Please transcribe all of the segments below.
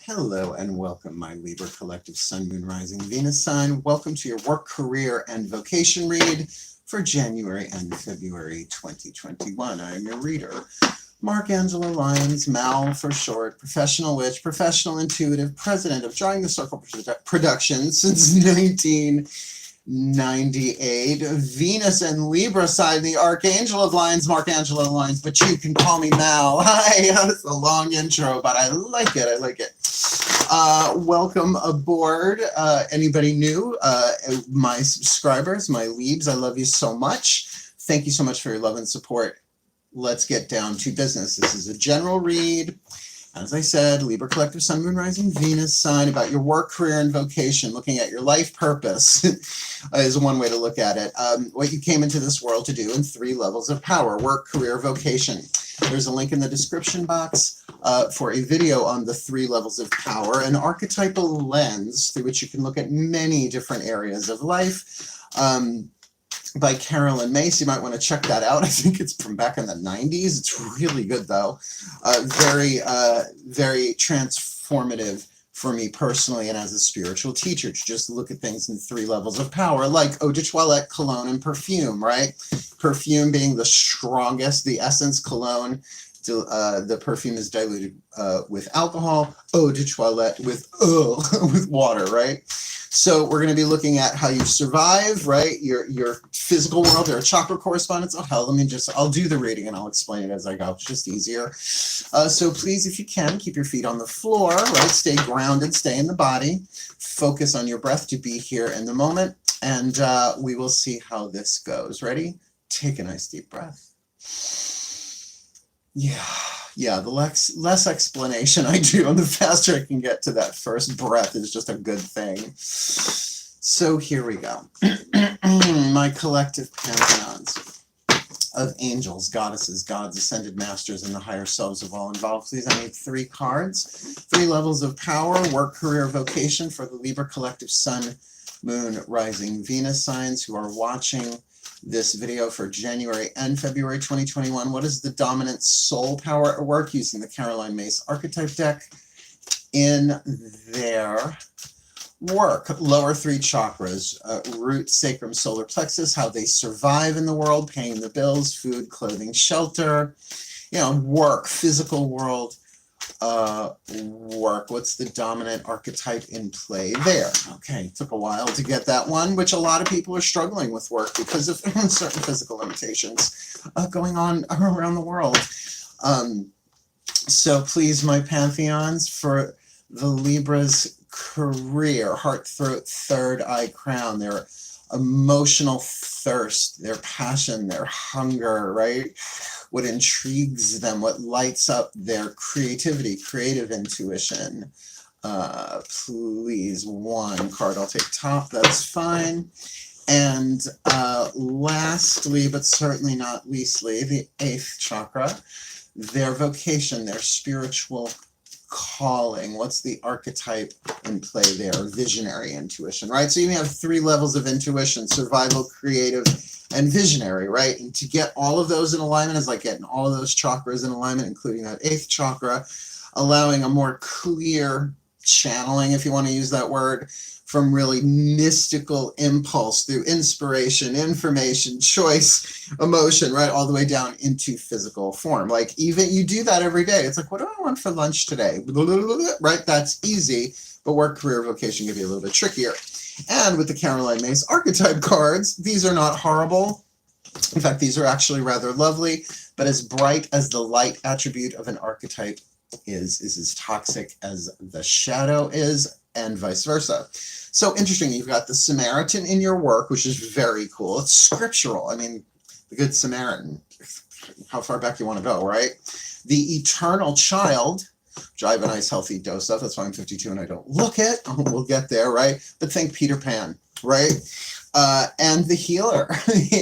Hello and welcome, my Libra Collective Sun, Moon, Rising, Venus sign. Welcome to your work, career, and vocation read for January and February 2021. I am your reader, Mark Angela Lyons, Mal for short, professional witch, professional intuitive, president of Drawing the Circle Productions since 1998. Venus and Libra sign, the Archangel of Lyons, Mark Angela Lyons, but you can call me Mal. Hi, that's a long intro, but I like it. Welcome aboard. Anybody new? My subscribers, my Libs, I love you so much. Thank you so much for your love and support. Let's get down to business. This is a general read. As I said, Libra Collective Sun, Moon, Rising, Venus sign, about your work, career, and vocation. Looking at your life purpose is one way to look at it. What you came into this world to do in 3 levels of power: work, career, vocation. There's a link in the description box for a video on the 3 levels of power, an archetypal lens through which you can look at many different areas of life. By Carolyn Myss. You might want to check that out. I think it's from back in the 90s. It's really good though. Very transformative for me personally and as a spiritual teacher to just look at things in 3 levels of power, like eau de toilette, cologne, and perfume, right? Perfume being the strongest, the essence. Cologne, the perfume is diluted with alcohol. Eau de toilette with water, right? So we're going to be looking at how you survive, right? Your physical world, your chakra correspondence. Oh hell, I'll do the reading and I'll explain it as I go. It's just easier. So please, if you can, keep your feet on the floor, right? Stay grounded, stay in the body. Focus on your breath to be here in the moment. And we will see how this goes. Ready? Take a nice deep breath. Yeah, the less explanation I do and the faster I can get to that first breath is just a good thing. So here we go. My collective pantheons of angels, goddesses, gods, ascended masters, and the higher selves of all involved. Please, I need 3 cards, 3 levels of power, work, career, vocation for the Libra Collective Sun, Moon, Rising, Venus signs who are watching this video for January and February 2021. What is the dominant soul power at work using the Caroline Myss archetype deck in their work? Lower 3 chakras, root, sacrum, solar plexus, how they survive in the world, paying the bills, food, clothing, shelter, work, physical world, work. What's the dominant archetype in play there? Okay, took a while to get that one, which a lot of people are struggling with work because of certain physical limitations going on around the world. So please, my pantheons, for the Libra's career, heart, throat, third eye, crown, their emotional thirst, their passion, their hunger, right? What intrigues them, what lights up their creativity, creative intuition. Please, 1 card, I'll take top, that's fine. And lastly, but certainly not leastly, the 8th chakra, their vocation, their spiritual calling. What's the archetype in play there? Visionary intuition, right? So you have 3 levels of intuition: survival, creative, and visionary, right? And to get all of those in alignment is like getting all of those chakras in alignment, including that 8th chakra, allowing a more clear channeling, if you want to use that word, from really mystical impulse through inspiration, information, choice, emotion, right, all the way down into physical form. Like, even you do that every day. It's like, what do I want for lunch today? Right? That's easy, but work, career, vocation can be a little bit trickier. And with the Caroline Myss archetype cards, these are not horrible. In fact, these are actually rather lovely, but as bright as the light attribute of an archetype is as toxic as the shadow is, and vice versa. So interesting, you've got the Samaritan in your work, which is very cool. It's scriptural. I mean, the Good Samaritan, how far back you want to go, right? The eternal child, which I have a nice healthy dose of. That's why I'm 52 and I don't look it. We'll get there, right? But think Peter Pan, right? And the healer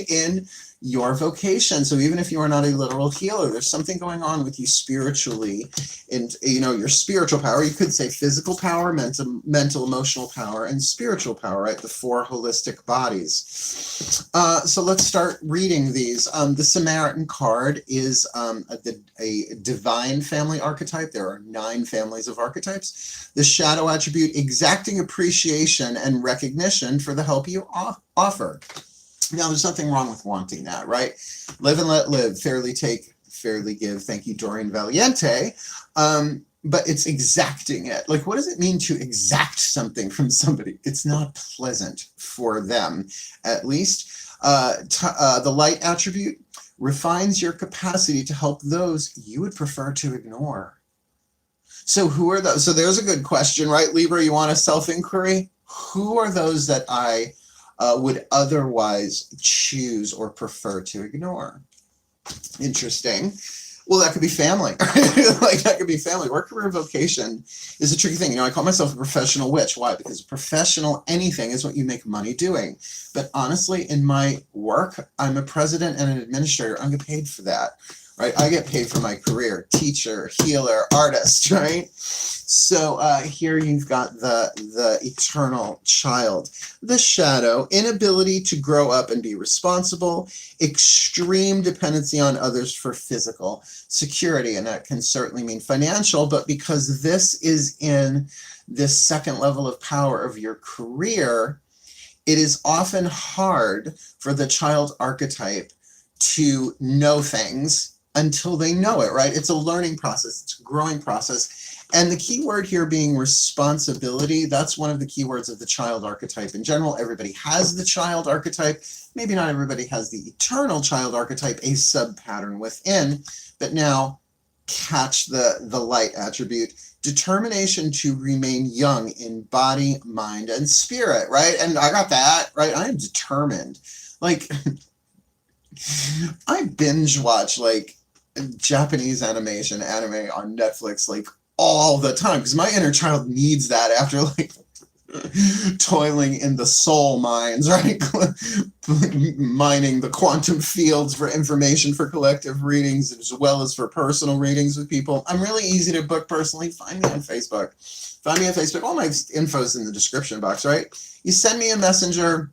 in your vocation. So even if you are not a literal healer, there's something going on with you spiritually, and your spiritual power. You could say physical power, mental, emotional power, and spiritual power, right? The four holistic bodies. So let's start reading these. The Samaritan card is a divine family archetype. There are 9 families of archetypes. The shadow attribute, exacting appreciation and recognition for the help you offer. Now, there's nothing wrong with wanting that, right? Live and let live, fairly take, fairly give. Thank you, Dorian Valiente. But it's exacting it. Like, what does it mean to exact something from somebody? It's not pleasant for them, at least. The light attribute refines your capacity to help those you would prefer to ignore. So who are those? So there's a good question, right? Libra, you want a self-inquiry? Who are those that I would otherwise choose or prefer to ignore? Interesting. Well, that could be family. Like, that could be family. Work, career, vocation is a tricky thing. I call myself a professional witch. Why? Because professional anything is what you make money doing. But honestly, in my work, I'm a president and an administrator. I get paid for that, right? I get paid for my career. Teacher, healer, artist, right? So here you've got the eternal child. The shadow, inability to grow up and be responsible, extreme dependency on others for physical security, and that can certainly mean financial, but because this is in this second level of power of your career, it is often hard for the child archetype to know things until they know it, right? It's a learning process, it's a growing process. And the key word here being responsibility, that's one of the key words of the child archetype in general. Everybody has the child archetype. Maybe not everybody has the eternal child archetype, a sub-pattern within. But now, catch the light attribute. Determination to remain young in body, mind, and spirit, right? And I got that, right? I am determined. Like, I binge watch, like, Japanese anime on Netflix, like, all the time, because my inner child needs that after, like, toiling in the soul mines, right? Mining the quantum fields for information for collective readings as well as for personal readings with people. I'm really easy to book personally. Find me on Facebook. All my info's in the description box, right? You send me a messenger,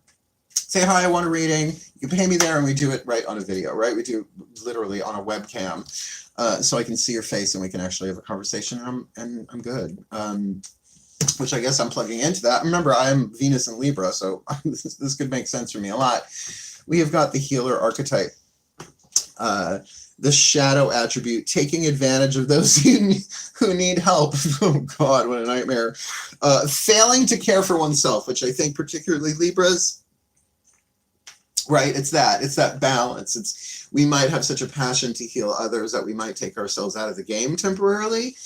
say, hi, I want a reading. You can pay me there, and we do it right on a video, right? We do literally on a webcam. So I can see your face and we can actually have a conversation, and I'm good. Which I guess I'm plugging into that. Remember, I am Venus and Libra, so this could make sense for me a lot. We have got the healer archetype. The shadow attribute, taking advantage of those who need help. Oh God, what a nightmare. Failing to care for oneself, which I think particularly Libras, right? It's that balance. We might have such a passion to heal others that we might take ourselves out of the game temporarily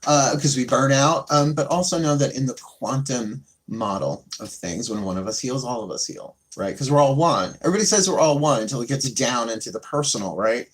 because we burn out, but also know that in the quantum model of things, when one of us heals, all of us heal, right? Because we're all one. Everybody says we're all one until it gets down into the personal, right?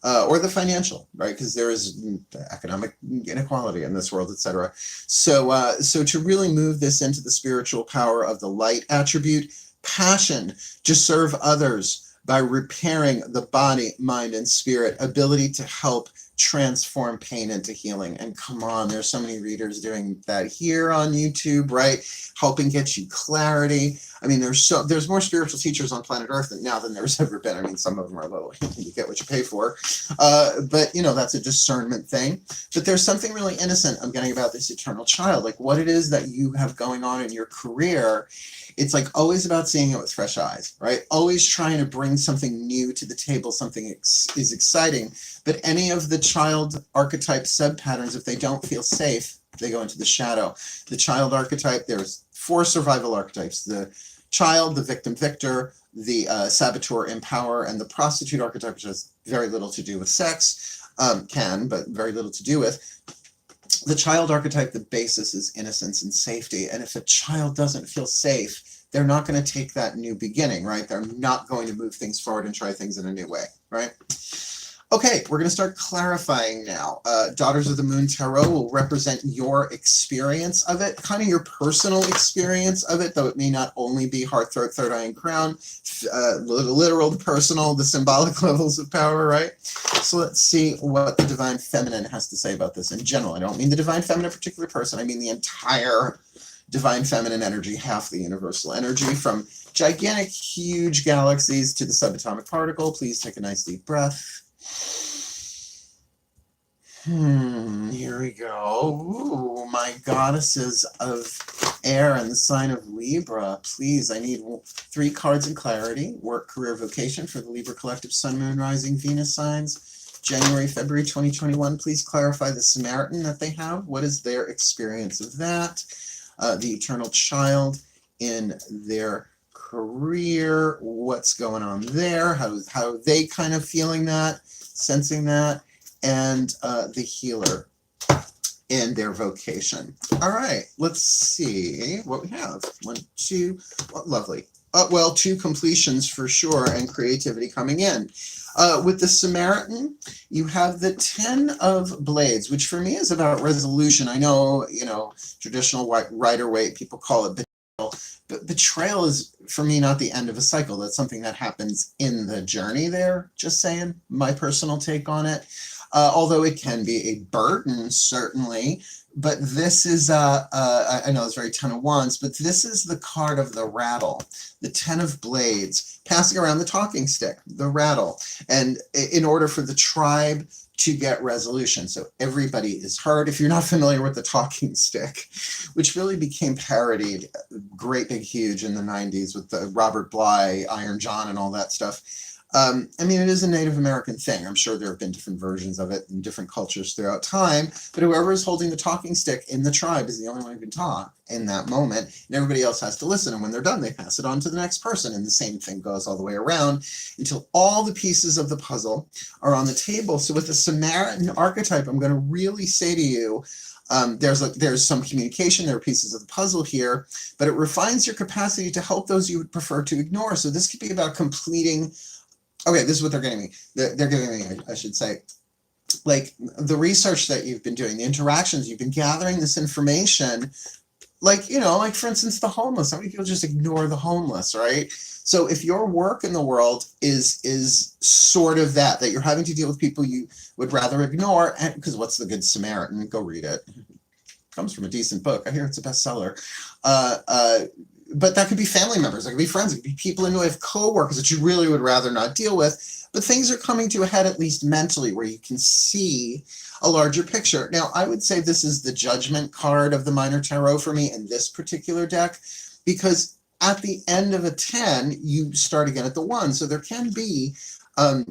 Or the financial, right? Because there is economic inequality in this world, etc. So to really move this into the spiritual power of the light attribute, passion to serve others by repairing the body, mind, and spirit, ability to help transform pain into healing. And come on, there's so many readers doing that here on YouTube, right? Helping get you clarity. I mean, there's more spiritual teachers on planet Earth now than there's ever been. I mean, some of them are a little, you get what you pay for. But, that's a discernment thing. But there's something really innocent I'm getting about this eternal child, like what it is that you have going on in your career. It's like always about seeing it with fresh eyes, right? Always trying to bring something new to the table, something is exciting. But any of the child archetype sub-patterns, if they don't feel safe, they go into the shadow. The child archetype, there's 4 survival archetypes. The child, the victim-victor, the saboteur, empower, and the prostitute archetype, which has very little to do with sex, but very little to do with. The child archetype, the basis is innocence and safety. And if a child doesn't feel safe, they're not going to take that new beginning, right? They're not going to move things forward and try things in a new way, right? Okay, we're going to start clarifying now. Daughters of the Moon Tarot will represent your experience of it, kind of your personal experience of it, though it may not only be heart, throat, third eye, and crown, the literal, the personal, the symbolic levels of power, right? So let's see what the Divine Feminine has to say about this in general. I don't mean the Divine Feminine particular person, I mean the entire Divine Feminine energy, half the universal energy, from gigantic, huge galaxies to the subatomic particle. Please take a nice deep breath. Here we go. Ooh, my goddesses of air and the sign of Libra. Please, I need 3 cards in clarity. Work, career, vocation for the Libra collective Sun, Moon, Rising, Venus signs. January, February 2021. Please clarify the Samaritan that they have. What is their experience of that? The eternal child in their career. What's going on there? How are they kind of feeling that, sensing that? And the healer in their vocation. All right, let's see what we have. 1, 2, lovely. Well, 2 completions for sure, and creativity coming in. With the Samaritan, you have the 10 of Blades, which for me is about resolution. I know, traditional Rider-Waite, people call it betrayal. But betrayal is, for me, not the end of a cycle. That's something that happens in the journey there, just saying, my personal take on it. Although it can be a burden, certainly. But this is, I know it's very 10 of Wands, but this is the card of the rattle, the 10 of Blades, passing around the talking stick, the rattle. And in order for the tribe to get resolution. So everybody is heard. If you're not familiar with the talking stick, which really became parodied, great big huge in the 90s with the Robert Bly, Iron John, and all that stuff. I mean, it is a Native American thing. I'm sure there have been different versions of it in different cultures throughout time, but whoever is holding the talking stick in the tribe is the only one who can talk in that moment, and everybody else has to listen, and when they're done, they pass it on to the next person, and the same thing goes all the way around until all the pieces of the puzzle are on the table. So with the Samaritan archetype, I'm going to really say to you, there's some communication, there are pieces of the puzzle here, but it refines your capacity to help those you would prefer to ignore. So this could be about completing. Okay, this is what they're giving me. They're giving me, I should say, like the research that you've been doing, the interactions, you've been gathering this information, like, like for instance, the homeless. How many people just ignore the homeless, right? So if your work in the world is sort of that you're having to deal with people you would rather ignore, and because what's the Good Samaritan? Go read it. Comes from a decent book. I hear it's a bestseller. But that could be family members, that could be friends, it could be people in who have co-workers that you really would rather not deal with. But things are coming to a head, at least mentally, where you can see a larger picture. Now, I would say this is the Judgment card of the Minor Tarot for me in this particular deck, because at the end of a 10, you start again at the 1. So there can be a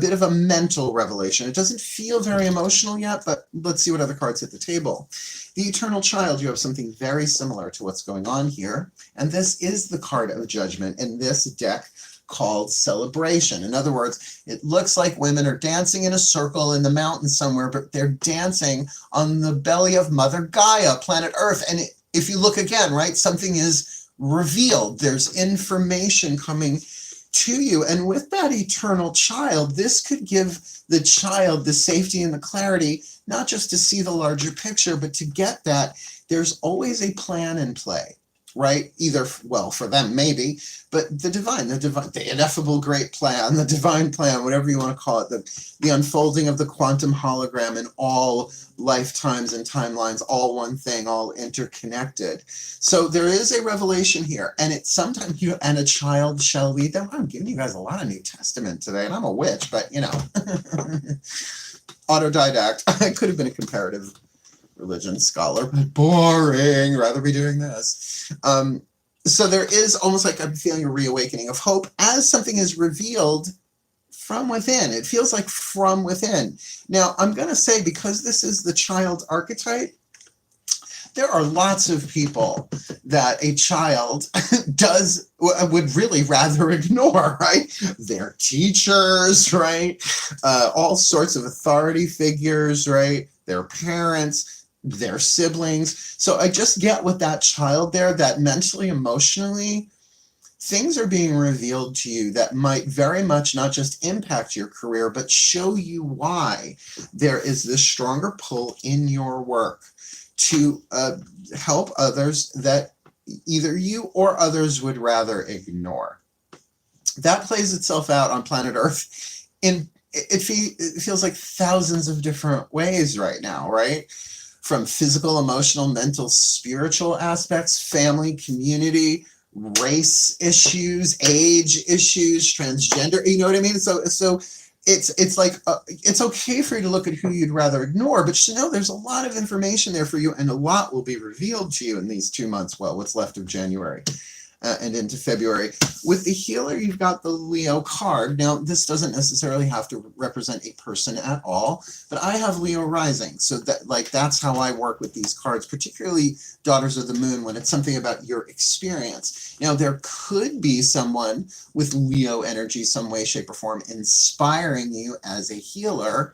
bit of a mental revelation. It doesn't feel very emotional yet, but let's see what other cards hit the table. The Eternal Child, you have something very similar to what's going on here. And this is the card of Judgment in this deck called Celebration. In other words, it looks like women are dancing in a circle in the mountains somewhere, but they're dancing on the belly of Mother Gaia, planet Earth. And if you look again, right, something is revealed. There's information coming to you. And with that Eternal Child, this could give the child the safety and the clarity, not just to see the larger picture, but to get that there's always a plan in play, right? Either, well, for them maybe, but the ineffable great plan, the divine plan, whatever you want to call it, the unfolding of the quantum hologram in all lifetimes and timelines, all one thing, all interconnected. So there is a revelation here, and it's sometimes and a child shall lead them. I'm giving you guys a lot of New Testament today, and I'm a witch, but autodidact. I could have been a comparative religion scholar, but boring, rather be doing this. So there is almost like I'm feeling a reawakening of hope as something is revealed from within. It feels like from within. Now, I'm going to say, because this is the child archetype, there are lots of people that a child would really rather ignore, right? Their teachers, right? All sorts of authority figures, right? Their parents, their siblings. So I just get with that child there, that mentally, emotionally things are being revealed to you that might very much not just impact your career, but show you why there is this stronger pull in your work to help others that either you or others would rather ignore. That plays itself out on planet Earth in, it feels like thousands of different ways right now, right? From physical, emotional, mental, spiritual aspects, family, community, race issues, age issues, transgender, you know what I mean? So it's like, it's okay for you to look at who you'd rather ignore, but just know there's a lot of information there for you, and a lot will be revealed to you in these 2 months, well, what's left of January. And into February. With the healer, you've got the Leo card. Now, this doesn't necessarily have to represent a person at all, but I have Leo rising. So that's how I work with these cards, particularly Daughters of the Moon, when it's something about your experience. Now, there could be someone with Leo energy, some way, shape, or form, inspiring you as a healer.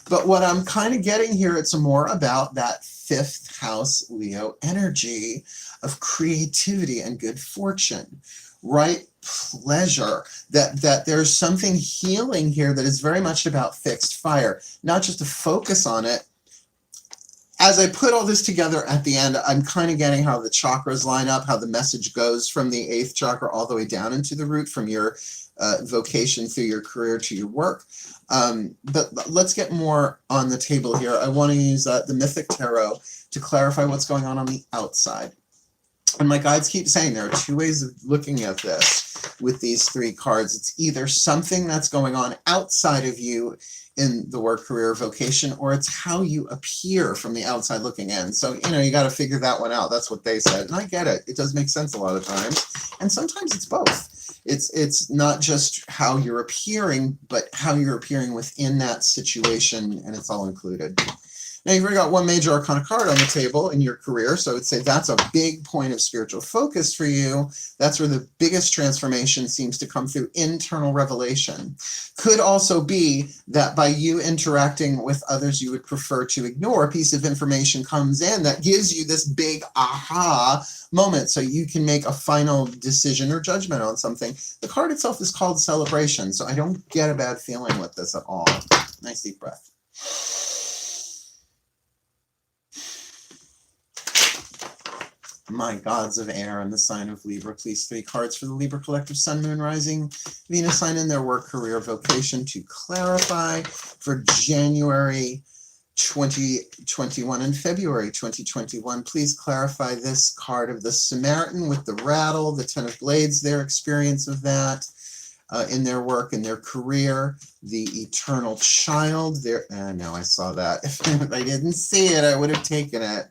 But what I'm kind of getting here, it's more about that 5th house Leo energy of creativity and good fortune, right? Pleasure, that there's something healing here that is very much about fixed fire, not just to focus on it. As I put all this together at the end, I'm kind of getting how the chakras line up, how the message goes from the 8th chakra all the way down into the root, from your vocation through your career to your work. But let's get more on the table here. I want to use the Mythic Tarot to clarify what's going on the outside. And my guides keep saying there are 2 ways of looking at this with these 3 cards. It's either something that's going on outside of you in the work, career, vocation, or it's how you appear from the outside looking in. So, you got to figure that one out. That's what they said. And I get it. It does make sense a lot of times. And sometimes it's both. It's not just how you're appearing, but how you're appearing within that situation, and it's all included. Now, you've already got 1 major arcana card on the table in your career, so I would say that's a big point of spiritual focus for you. That's where the biggest transformation seems to come through internal revelation. Could also be that by you interacting with others you would prefer to ignore, a piece of information comes in that gives you this big aha moment, so you can make a final decision or judgment on something. The card itself is called Celebration, so I don't get a bad feeling with this at all. Nice deep breath. My gods of air and the sign of Libra, please 3 cards for the Libra collective, Sun, Moon, Rising, Venus sign in their work, career, vocation to clarify for January 2021 and February 2021. Please clarify this card of the Samaritan with the rattle, the 10 of Blades, their experience of that in their work, in their career, the Eternal Child. No, I saw that. If I didn't see it, I would have taken it.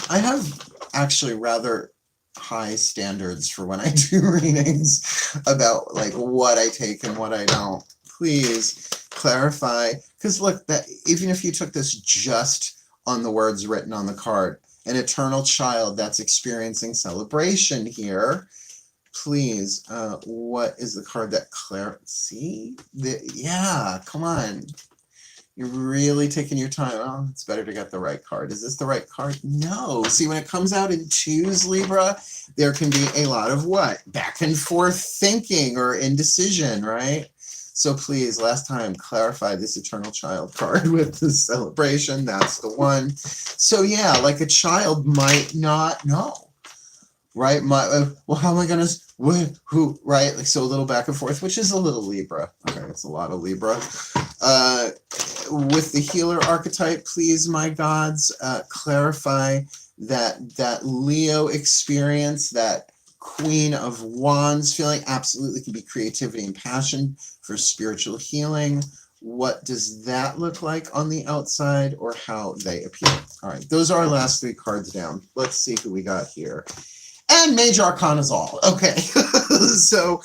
I have actually rather high standards for when I do readings about like what I take and what I don't. Please clarify, because look, that even if you took this just on the words written on the card, an eternal child that's experiencing celebration here, please, what is the card that see? Yeah, come on. You're really taking your time. Oh, it's better to get the right card. Is this the right card? No. See, when it comes out in 2s, Libra, there can be a lot of what? Back and forth thinking or indecision, right? So please, last time, clarify this Eternal Child card with the Celebration. That's the one. So yeah, like a child might not know, right? Well, how am I going to, who, right? Like, so a little back and forth, which is a little Libra. Okay, it's a lot of Libra. With the healer archetype, please, my gods, clarify that Leo experience, that Queen of Wands feeling, absolutely can be creativity and passion for spiritual healing. What does that look like on the outside, or how they appear? All right, those are our last 3 cards down. Let's see who we got here. And Major Arcana is all. Okay, so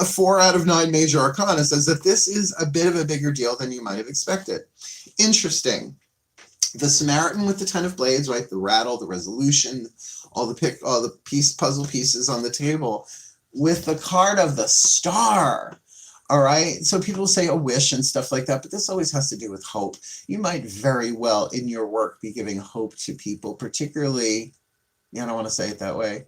4 out of 9 Major Arcana says that this is a bit of a bigger deal than you might have expected. Interesting. The Samaritan with the 10 of Blades, right? The rattle, the resolution, all the puzzle pieces on the table, with the card of the Star. All right, so people say a wish and stuff like that, but this always has to do with hope. You might very well in your work be giving hope to people, particularly, I don't want to say it that way,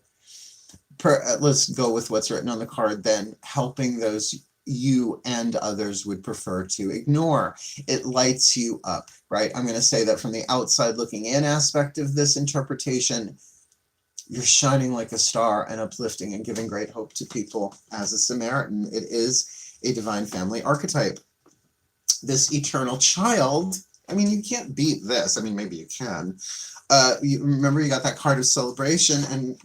let's go with what's written on the card then, helping those you and others would prefer to ignore. It lights you up, right? I'm going to say that from the outside looking in aspect of this interpretation, you're shining like a star and uplifting and giving great hope to people as a Samaritan. It is a divine family archetype. This eternal child, I mean, you can't beat this. I mean, maybe you can. You remember you got that card of celebration and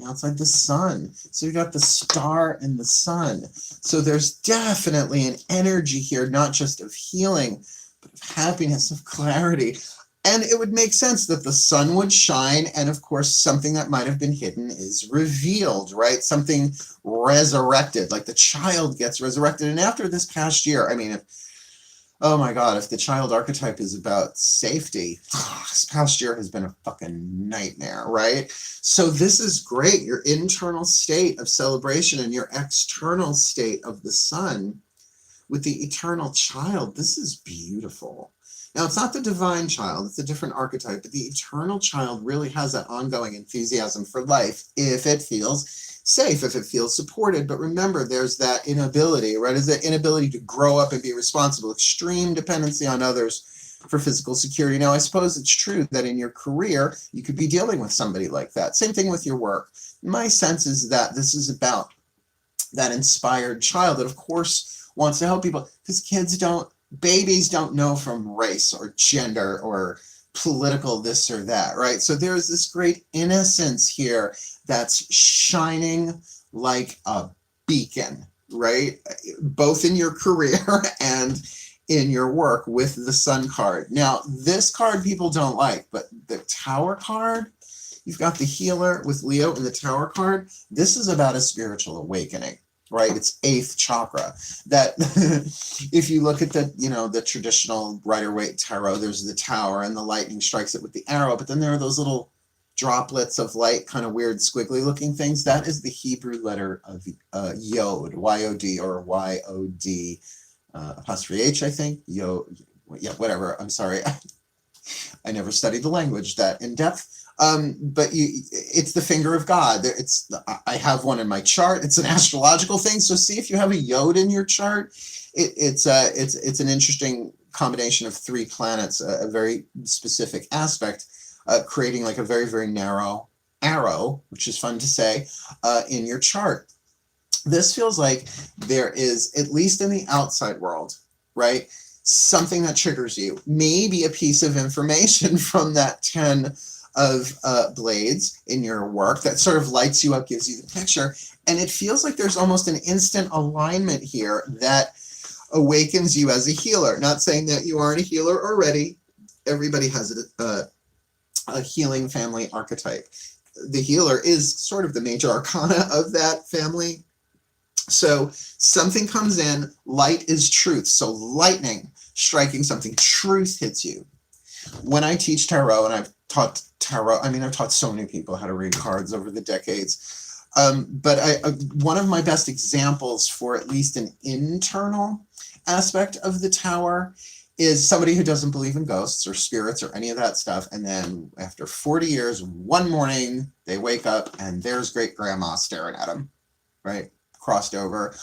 outside the sun. So you got the star and the sun. So there's definitely an energy here, not just of healing, but of happiness, of clarity. And it would make sense that the sun would shine, and of course, something that might have been hidden is revealed, right? Something resurrected, like the child gets resurrected. And after this past year, I mean, oh my God, if the child archetype is about safety, this past year has been a fucking nightmare, right? So this is great. Your internal state of celebration and your external state of the sun with the eternal child, this is beautiful. Now, it's not the divine child, it's a different archetype, but the eternal child really has that ongoing enthusiasm for life if it feels safe, if it feels supported. But remember, there's that inability, right? Is that inability to grow up and be responsible, extreme dependency on others for physical security. Now, I suppose it's true that in your career, you could be dealing with somebody like that. Same thing with your work. My sense is that this is about that inspired child that, of course, wants to help people, because babies don't know from race or gender or political this or that, right? So there's this great innocence here that's shining like a beacon, right? Both in your career and in your work with the sun card. Now, this card people don't like, but the tower card, you've got the healer with Leo and the tower card. This is about a spiritual awakening, right? It's 8th chakra. That if you look at the traditional Rider-Waite tarot, there's the tower and the lightning strikes it with the arrow, but then there are those little droplets of light, kind of weird squiggly looking things. That is the Hebrew letter of Yod, Y-O-D, or Y-O-D apostrophe H, I think. Yod, yeah, whatever. I'm sorry. I never studied the language that in depth. But it's the finger of God. I have one in my chart. It's an astrological thing. So see if you have a Yod in your chart. It's an interesting combination of 3 planets, a very specific aspect, creating like a very, very narrow arrow, which is fun to say, in your chart. This feels like there is, at least in the outside world, right, something that triggers you. Maybe a piece of information from that 10 of blades in your work that sort of lights you up, gives you the picture. And it feels like there's almost an instant alignment here that awakens you as a healer. Not saying that you aren't a healer already. Everybody has a healing family archetype. The healer is sort of the major arcana of that family. So something comes in, light is truth. So lightning striking something, truth hits you. When I teach tarot, and I've taught tarot, I mean, I've taught so many people how to read cards over the decades. But one of my best examples for at least an internal aspect of the tower is somebody who doesn't believe in ghosts or spirits or any of that stuff. And then after 40 years, one morning, they wake up and there's great grandma staring at them, right? Crossed over.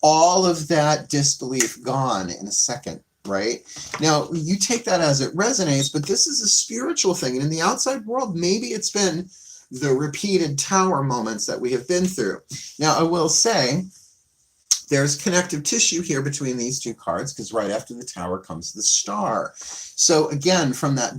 All of that disbelief gone in a second. Right? Now, you take that as it resonates, but this is a spiritual thing. And in the outside world, maybe it's been the repeated tower moments that we have been through. Now, I will say there's connective tissue here between these 2 cards, because right after the tower comes the star. So again, from that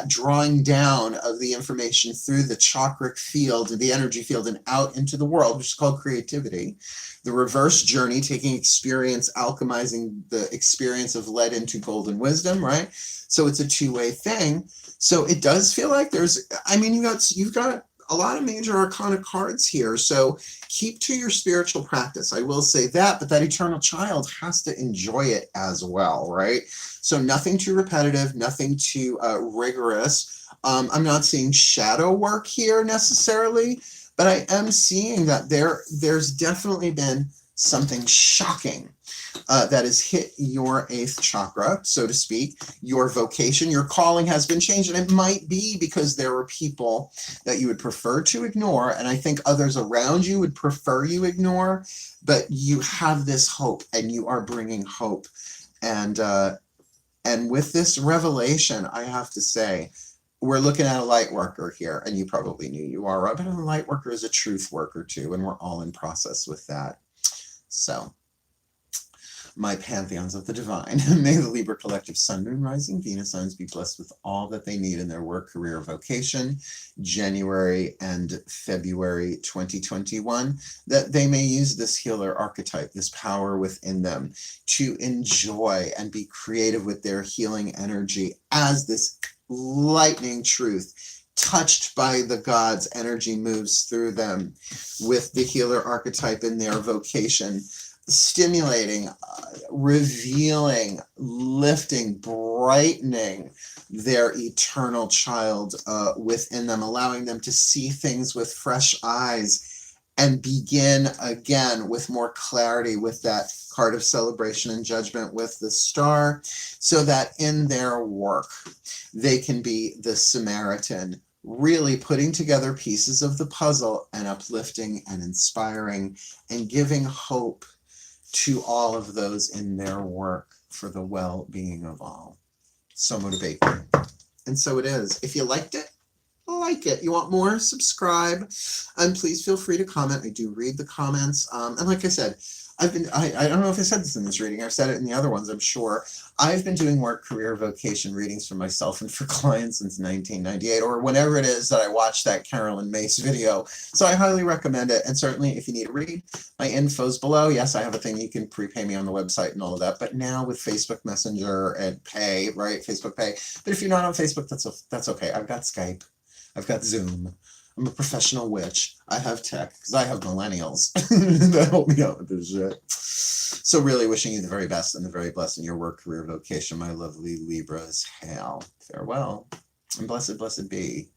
drawing down of the information through the chakric field, the energy field, and out into the world, which is called creativity. The reverse journey, taking experience, alchemizing the experience of led into golden wisdom, right? So it's a 2-way thing. So it does feel like there's, I mean, you've got a lot of major arcana cards here. So keep to your spiritual practice. I will say that, but that eternal child has to enjoy it as well, right? So nothing too repetitive, nothing too rigorous. I'm not seeing shadow work here necessarily, but I am seeing that there's definitely been something shocking that has hit your 8th chakra, so to speak, your vocation, your calling has been changed. And it might be because there are people that you would prefer to ignore, and I think others around you would prefer you ignore, but you have this hope, and you are bringing hope. And with this revelation, I have to say, we're looking at a light worker here, and you probably knew you are, right? But a light worker is a truth worker too, and we're all in process with that. So, my pantheons of the divine, may the Libra collective sun, moon, rising, Venus signs be blessed with all that they need in their work, career, vocation, January and February 2021, that they may use this healer archetype, this power within them, to enjoy and be creative with their healing energy as this lightning truth, touched by the gods, energy moves through them with the healer archetype in their vocation, stimulating, revealing, lifting, brightening their eternal child within them, allowing them to see things with fresh eyes and begin again with more clarity with that card of celebration and judgment with the star, so that in their work they can be the Samaritan, really putting together pieces of the puzzle and uplifting and inspiring and giving hope to all of those in their work for the well-being of all. So motivating. And so it is. If you liked it, like it. You want more? Subscribe. And please feel free to comment. I do read the comments. And like I said, I don't know if I said this in this reading. I've said it in the other ones, I'm sure. I've been doing work, career, vocation readings for myself and for clients since 1998, or whenever it is that I watched that Carolyn Myss video. So I highly recommend it. And certainly if you need a read, my info's below. Yes, I have a thing you can prepay me on the website and all of that. But now with Facebook Messenger and Pay, right? Facebook Pay. But if you're not on Facebook, that's okay. I've got Skype. I've got Zoom. I'm a professional witch. I have tech, because I have millennials that help me out with this shit. So really wishing you the very best and the very blessed in your work, career, vocation, my lovely Libras. Hail. Farewell. And blessed, blessed be.